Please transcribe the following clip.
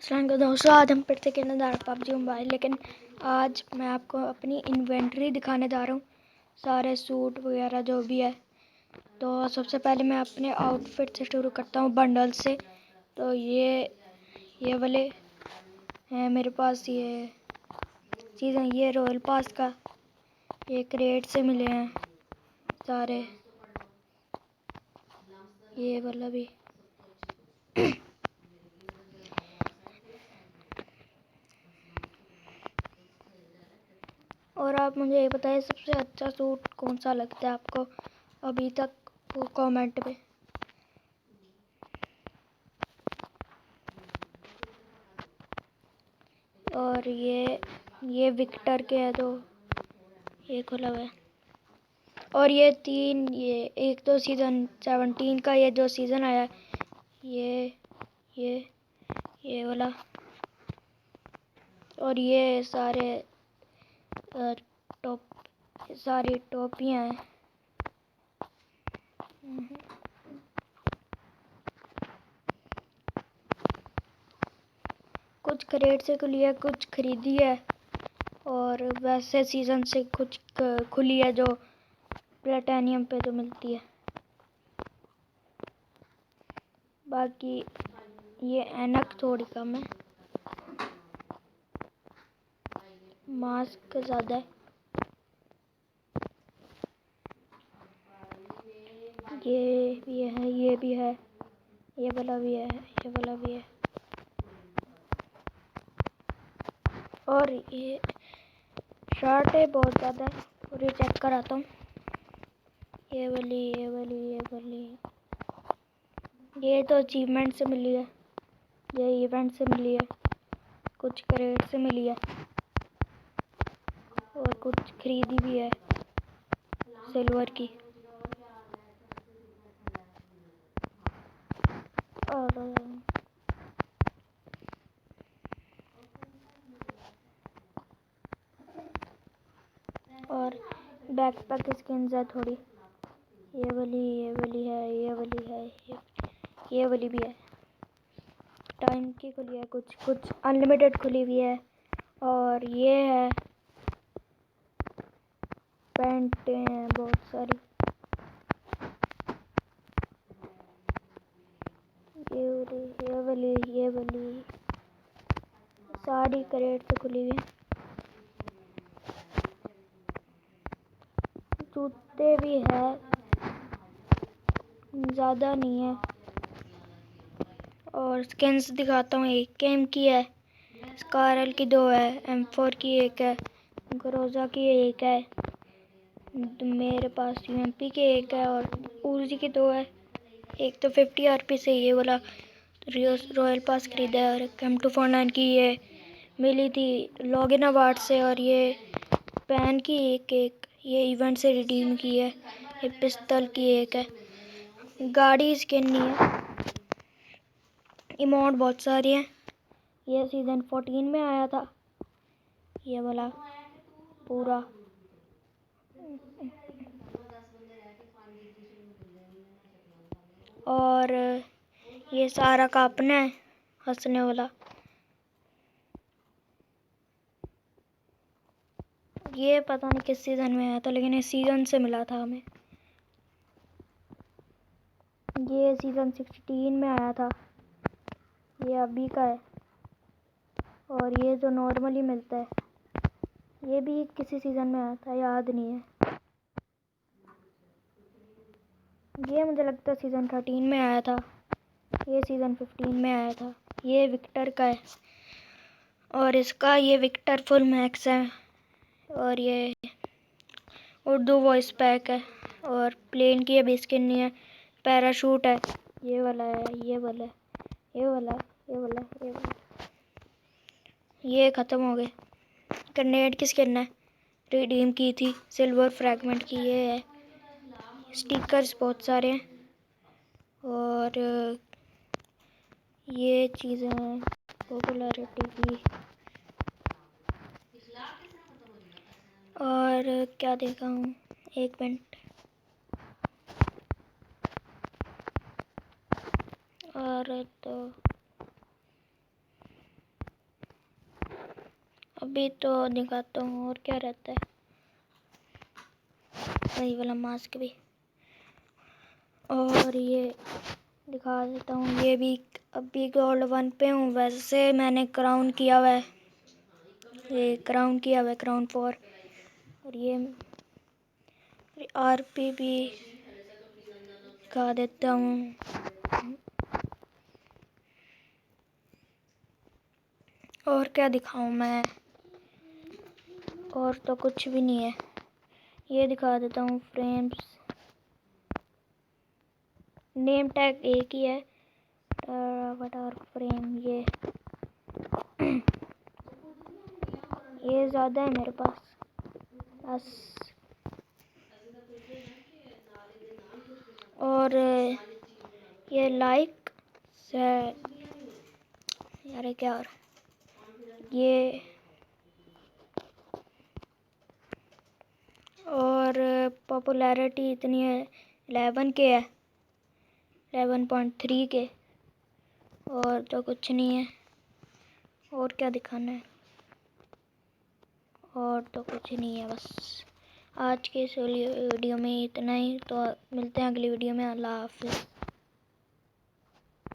अस्सलाम वालेकुम दोस्तों, आज हम फिर से खेलने जा रहे हैं पबजी मोबाइल। लेकिन आज मैं आपको अपनी इन्वेंट्री दिखाने जा रहा हूँ, सारे सूट वगैरह जो भी है। तो सबसे पहले मैं अपने आउटफिट से शुरू करता हूँ, बंडल से। तो ये वाले हैं मेरे पास, ये चीज़ें, ये रॉयल पास का, ये क्रेट से मिले हैं सारे, ये वाला भी। और आप मुझे ये बताइए सबसे अच्छा सूट कौन सा लगता है आपको अभी तक, वो कमेंट पे। और ये विक्टर के है, तो ये खुला हुआ है। और ये एक तो सीज़न 17 का ये जो सीज़न आया है, ये वाला। और ये सारी टोपियाँ हैं। कुछ क्रेट से खुली है, कुछ खरीदी है, और वैसे सीज़न से कुछ खुली है जो प्लेटिनियम पे तो मिलती है। बाकी ये ऐनक थोड़ी कम है, मास्क ज़्यादा है। ये भी है, ये भी है, ये वाला भी है, ये वाला भी है। और ये शर्ट है बहुत ज़्यादा है, और ये चेक कराता हूँ। ये वाली ये तो अचीवमेंट से मिली है, ये इवेंट से मिली है, कुछ क्रेट से मिली है, और कुछ खरीदी भी है सिल्वर की। और बैकपैक स्किन्स है थोड़ी, ये वाली है, ये वाली भी है। टाइम की खुली है, कुछ अनलिमिटेड खुली हुई है। और ये है पैंट हैं बहुत सारी, ये वाली सारी क्रेट से खुली हुई है। जूते भी है, ज़्यादा नहीं है। और स्किन्स दिखाता हूँ, एक केम की है, स्कारल की 2 है, M4 की 1 है, ग्रोजा की 1 है, मेरे पास UMP की 1 है, और उजी की 2 है। एक तो 50 RP से ये वाला रॉयल पास खरीदा है, और M249 की ये मिली थी लॉगिन अवार्ड से। और ये पैन की एक ये इवेंट से रिडीम की है। ये पिस्तल की 1 है। गाड़ी स्किन नहीं है। इमोट बहुत सारी हैं, ये सीज़न 14 में आया था ये वाला पूरा। और ये सारा का अपना है, हंसने वाला। ये पता नहीं किस सीज़न में आया था, लेकिन इस सीज़न से मिला था हमें। ये सीज़न 16 में आया था, ये अभी का है। और ये जो नॉर्मली मिलता है, ये भी किसी सीज़न में आया था, याद नहीं है। ये मुझे लगता है सीज़न 13 में आया था, ये सीज़न 15 में आया था। ये विक्टर का है, और इसका ये विक्टर फुल मैक्स है। और ये उर्दू वॉइस पैक है, और प्लेन की अभी स्किन नहीं है। पैराशूट है, ये वाला है, ये वाला है, ये वाला है, ये वाला है, ये वाला है। ये ख़त्म हो गए। ग्रेनेड की स्किन है, रिडीम की थी सिल्वर फ्रैगमेंट की, ये है। स्टिकर्स बहुत सारे हैं, और ये चीज़ें हैं पॉपुलैरिटी की। और क्या देखा हूँ, 1 मिनट। और तो भी तो दिखाता हूँ और क्या रहता है। वही वाला मास्क भी, और ये दिखा देता हूँ। ये भी अभी गोल्ड 1 पे हूँ। वैसे मैंने क्राउन किया हुआ है, ये क्राउन किया हुआ है, क्राउन 4। और ये RP भी दिखा देता हूँ। और क्या दिखाऊँ मैं, और तो कुछ भी नहीं है। ये दिखा देता हूँ फ्रेम्स। नेम टैग एक ही है, अवतार फ्रेम। ये ज़्यादा है मेरे पास बस। और ये लाइक से यार क्या, ये और पॉपुलैरिटी इतनी है, 11 के है, 11.3 के। और तो कुछ नहीं है। और क्या दिखाना है, और तो कुछ नहीं है बस। आज के इस वीडियो में इतना ही। तो मिलते हैं अगली वीडियो में। अल्लाह हाफिज़।